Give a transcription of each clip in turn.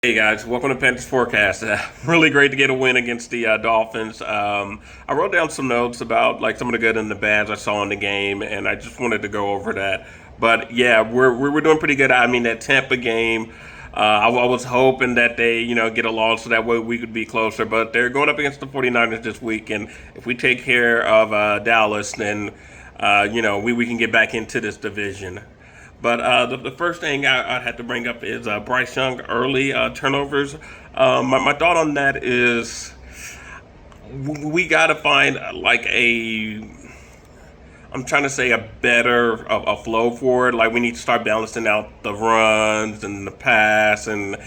Hey guys, welcome to Panthers Forecast. Really great to get a win against the Dolphins. I wrote down some notes about like some of the good and the bads I saw in the game, and I just wanted to go over that. But yeah, we're doing pretty good. I mean, that Tampa game, I was hoping that they get a loss so that way we could be closer. But they're going up against the 49ers this week, and if we take care of Dallas, then we can get back into this division. But the first thing I'd have to bring up is Bryce Young early turnovers. My thought on that is we got to find like I'm trying to say a better a flow for it. Like we need to start balancing out the runs and the pass and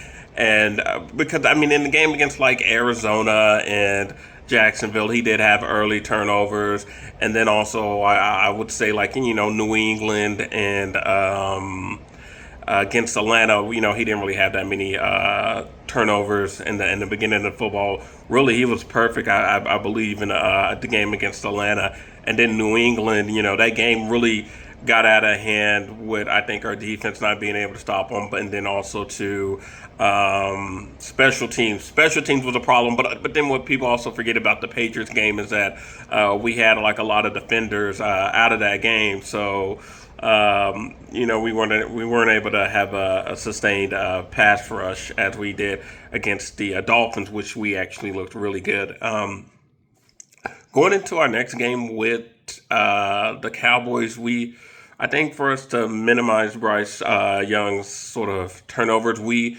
because I mean in the game against like Arizona and Jacksonville, he did have early turnovers, and then also I would say like New England and against Atlanta, he didn't really have that many turnovers in the beginning of football. Really, he was perfect. I believe in the game against Atlanta, and then New England. That game really got out of hand with I think our defense not being able to stop them, but and then also to special teams. Special teams was a problem, but then what people also forget about the Patriots game is that we had like a lot of defenders out of that game, so we weren't able to have a sustained pass rush as we did against the Dolphins, which we actually looked really good. Going into our next game with the Cowboys, I think for us to minimize Bryce Young's sort of turnovers, we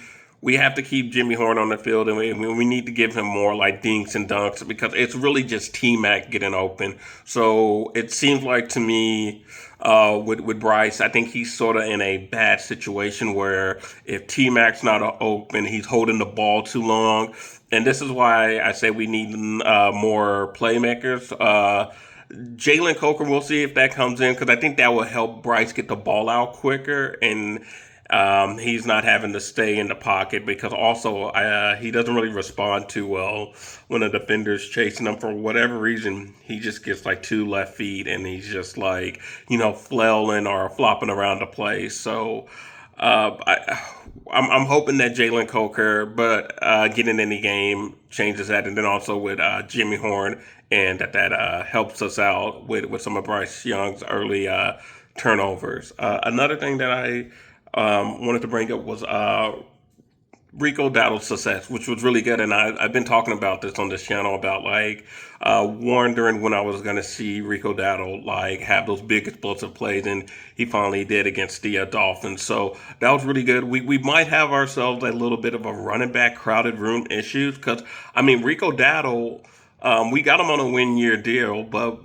have to keep Jimmy Horn on the field, and we need to give him more like dinks and dunks because it's really just T Mac getting open. So it seems like to me, with Bryce, I think he's sort of in a bad situation where if T Mac's not open, he's holding the ball too long, and this is why I say we need more playmakers. Jalen Coker, we'll see if that comes in because I think that will help Bryce get the ball out quicker and he's not having to stay in the pocket because also he doesn't really respond too well when a defender's chasing him for whatever reason. He just gets like two left feet and he's just like flailing or flopping around the place. So I'm hoping that Jalen Coker, but getting in the game changes that, and then also with Jimmy Horn, and that helps us out with some of Bryce Young's early turnovers. Another thing that I wanted to bring up was Rico Dowdle's success, which was really good. And I've been talking about this on this channel about like wondering when I was going to see Rico Dowdle like have those big explosive plays, and he finally did against the Dolphins. So that was really good. We might have ourselves a little bit of a running back crowded room issues because I mean Rico Dowdle, we got him on a 1 year deal, but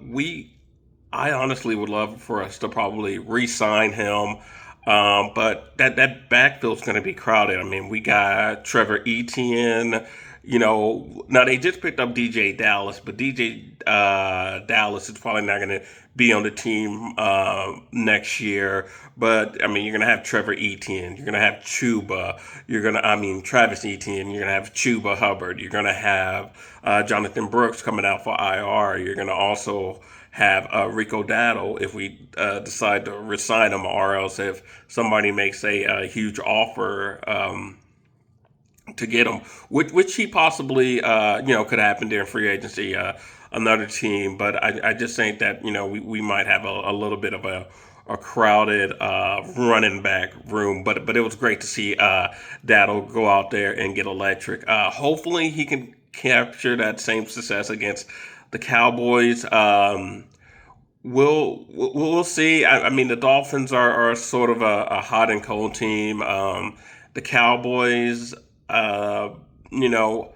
I honestly would love for us to probably re-sign him. But that backfield's going to be crowded. I mean, we got Trevor Etienne. Now they just picked up DJ Dallas, but DJ Dallas is probably not going to be on the team next year. But I mean, you're going to have Trevor Etienne. You're going to have Chuba. Travis Etienne. You're going to have Chuba Hubbard. You're going to have Jonathan Brooks coming out for IR. You're going to also have Rico Dowdle if we decide to resign him, or else if somebody makes a huge offer to get him, which he possibly could happen during free agency, another team. But I just think that we might have a little bit of a crowded running back room, but it was great to see Dowdle go out there and get electric. Hopefully he can capture that same success against the Cowboys. We'll see. I mean, the Dolphins are sort of a hot and cold team. The Cowboys, you know,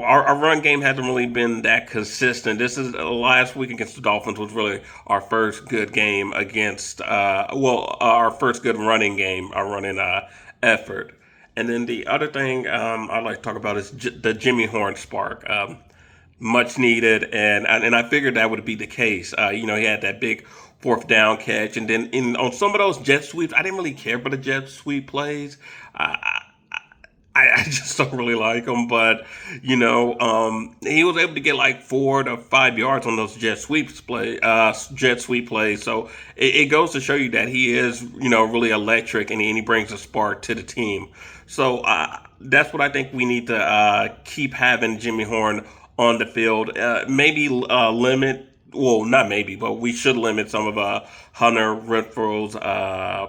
our run game hasn't really been that consistent. This is last week against the Dolphins was really our first good game against, our first good running game, our running effort. And then the other thing I'd like to talk about is the Jimmy Horn spark. Much needed, and I figured that would be the case. He had that big fourth down catch, and then on some of those jet sweeps, I didn't really care for the jet sweep plays. I just don't really like him, but he was able to get like 4 to 5 yards on those jet sweep plays. So it goes to show you that he is, really electric, and he brings a spark to the team. So that's what I think we need to keep having Jimmy Horn on the field. Maybe limit. Well, not maybe, but we should limit some of Hunter Renfro's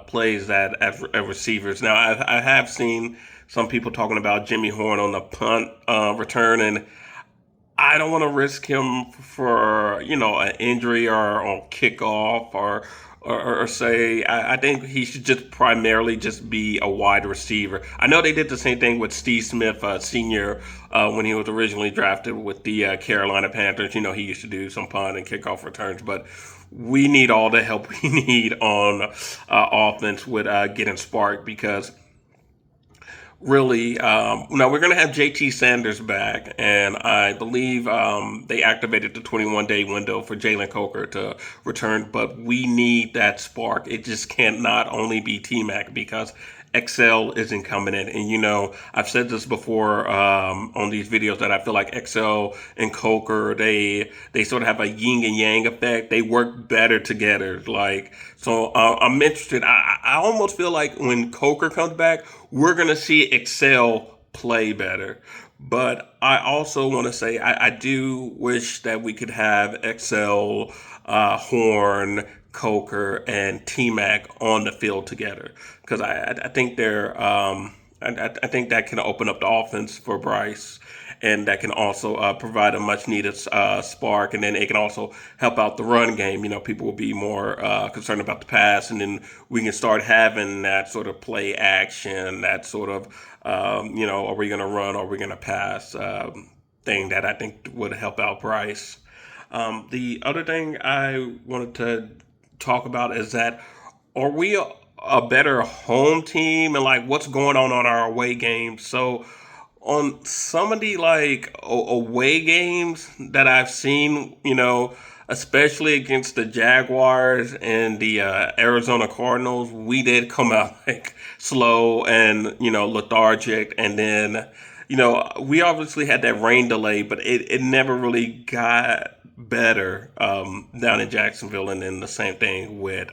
plays at receivers. Now, I have seen some people talking about Jimmy Horn on the punt return, and I don't want to risk him for an injury or on kickoff or say I think he should just primarily just be a wide receiver. I know they did the same thing with Steve Smith Senior when he was originally drafted with the Carolina Panthers. He used to do some punt and kickoff returns, but we need all the help we need on offense with getting spark because really. Now we're going to have JT Sanders back, and I believe they activated the 21-day window for Jalen Coker to return. But we need that spark. It just can't not only be T Mac because XL isn't coming in. And I've said this before on these videos that I feel like XL and Coker they sort of have a yin and yang effect. They work better together. So I'm interested. I almost feel like when Coker comes back, we're gonna see Excel play better. But I also want to say I do wish that we could have Excel, Horn, Coker, and T Mac on the field together because I think they're I think that can open up the offense for Bryce, and that can also provide a much needed spark, and then it can also help out the run game. People will be more concerned about the pass, and then we can start having that sort of play action, that sort of are we going to run, or are we going to pass thing that I think would help out Bryce. The other thing I wanted to talk about is that are we a better home team, and like what's going on our away games? So on some of the away games that I've seen, especially against the Jaguars and the Arizona Cardinals, we did come out like slow and lethargic, and then we obviously had that rain delay, but it never really got better down in Jacksonville, and then the same thing with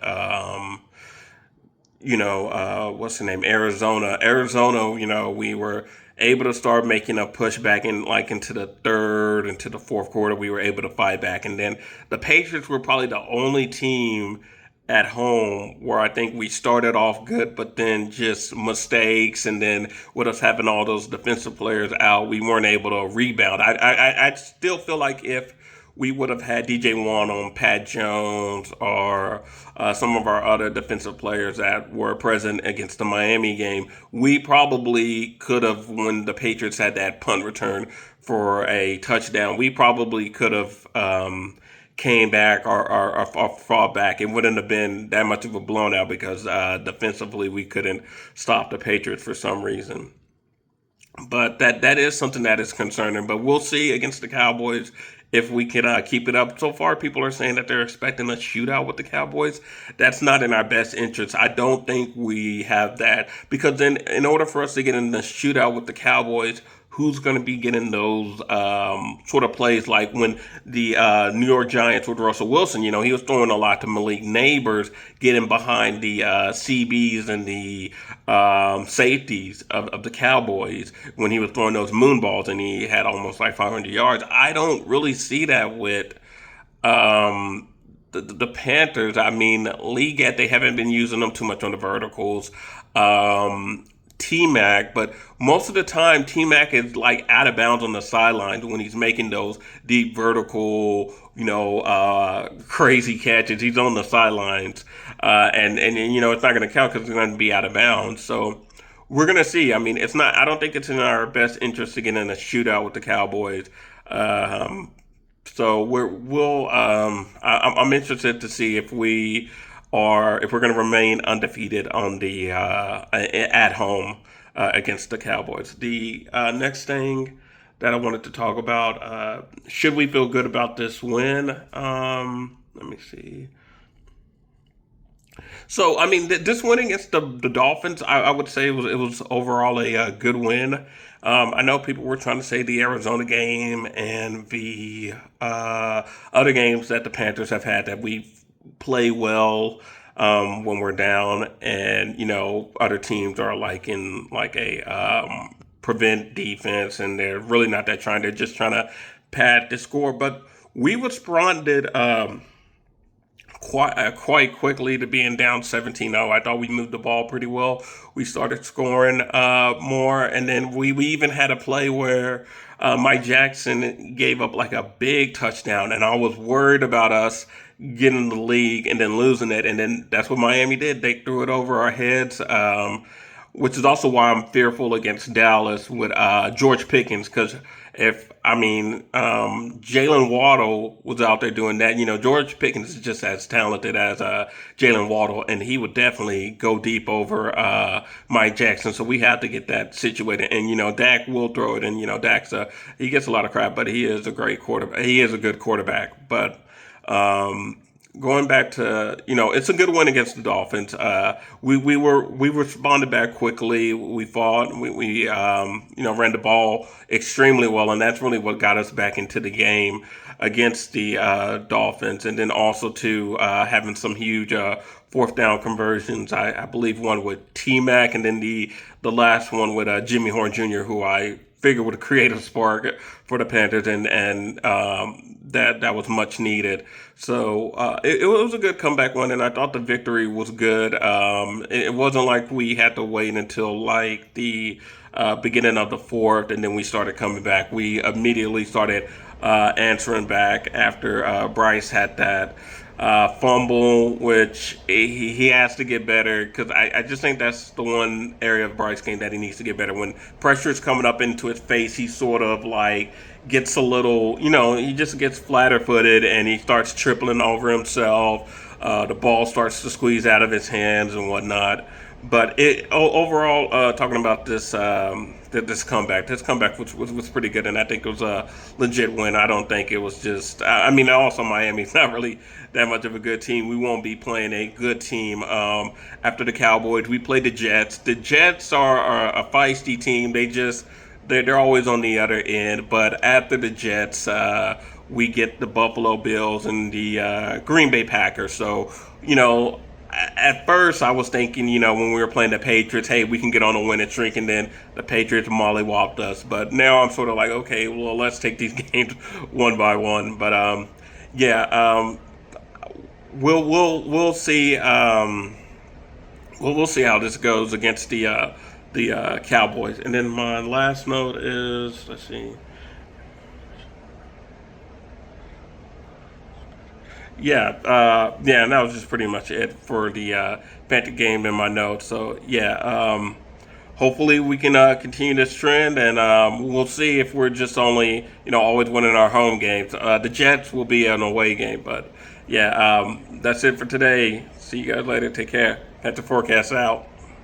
what's the name? Arizona. Arizona, we were able to start making a pushback into the third, into the fourth quarter. We were able to fight back. And then the Patriots were probably the only team at home where I think we started off good, but then just mistakes, and then with us having all those defensive players out, we weren't able to rebound. I still feel like if we would have had DJ Wan on Pat Jones or some of our other defensive players that were present against the Miami game, we probably could have, when the Patriots had that punt return for a touchdown, we probably could have came back or fought back. It wouldn't have been that much of a blown out because defensively we couldn't stop the Patriots for some reason. But that is something that is concerning. But we'll see against the Cowboys if we can keep it up. So far, people are saying that they're expecting a shootout with the Cowboys. That's not in our best interest. I don't think we have that because then, in order for us to get in the shootout with the Cowboys, who's going to be getting those sort of plays like when the New York Giants with Russell Wilson, he was throwing a lot to Malik Neighbors, getting behind the CBs and the safeties of the Cowboys when he was throwing those moon balls, and he had almost like 500 yards. I don't really see that with the Panthers. I mean, they haven't been using them too much on the verticals. T-Mac, but most of the time T-Mac is like out of bounds on the sidelines when he's making those deep vertical, crazy catches. He's on the sidelines, and it's not going to count because it's going to be out of bounds. So we're going to see. I mean, it's not. I don't think it's in our best interest to get in a shootout with the Cowboys. So I'm interested to see if we're going to remain undefeated on the at home against the Cowboys. The next thing that I wanted to talk about, should we feel good about this win? Let me see. So I mean, this win against the Dolphins, I would say it was overall a, good win. I know people were trying to say the Arizona game and the other games that the Panthers have had that we play well when we're down, and other teams are like in like a prevent defense, and they're really not that trying. They're just trying to pad the score, but we responded. Quite quickly to being down 17-0. I thought we moved the ball pretty well. We started scoring more, and then we even had a play where Mike Jackson gave up like a big touchdown, and I was worried about us getting the league and then losing it, and then that's what Miami did. They threw it over our heads. Which is also why I'm fearful against Dallas with George Pickens, because if I mean Jalen Waddle was out there doing that, George Pickens is just as talented as Jalen Waddle, and he would definitely go deep over Mike Jackson. So we have to get that situated, and Dak will throw it, and Dak's he gets a lot of crap, but he is a great quarterback. He is a good quarterback, but. Going back to it's a good win against the Dolphins. We responded back quickly. We fought. We ran the ball extremely well, and that's really what got us back into the game against the Dolphins. And then also to having some huge fourth down conversions. I believe one with T Mac, and then the last one with Jimmy Horn Jr., who I figure would create a spark for the Panthers, and that was much needed. So it was a good comeback one, and I thought the victory was good. It wasn't like we had to wait until like the beginning of the fourth, and then we started coming back. We immediately started answering back after Bryce had that fumble, which he has to get better, because I just think that's the one area of Bryce game that he needs to get better. When pressure is coming up into his face, he sort of like gets a little, he just gets flatter footed and he starts tripling over himself. The ball starts to squeeze out of his hands and whatnot. But overall, talking about this comeback was pretty good, and I think it was a legit win. I don't think it was just. I mean, also Miami's not really that much of a good team. We won't be playing a good team after the Cowboys. We played the Jets. The Jets are a feisty team. They're always on the other end. But after the Jets, we get the Buffalo Bills and the Green Bay Packers. So at first I was thinking, when we were playing the Patriots, hey, we can get on a winning streak, and then the Patriots mollywopped us. But now I'm sort of like, okay, well, let's take these games one by one. But yeah, we'll see. We'll see how this goes against the Cowboys. And then my last note is, let's see. Yeah, and that was just pretty much it for the Panther game in my notes. So yeah, hopefully we can continue this trend, and we'll see if we're just only always winning our home games. The Jets will be an away game, but yeah, that's it for today. See you guys later. Take care. Panther forecast out.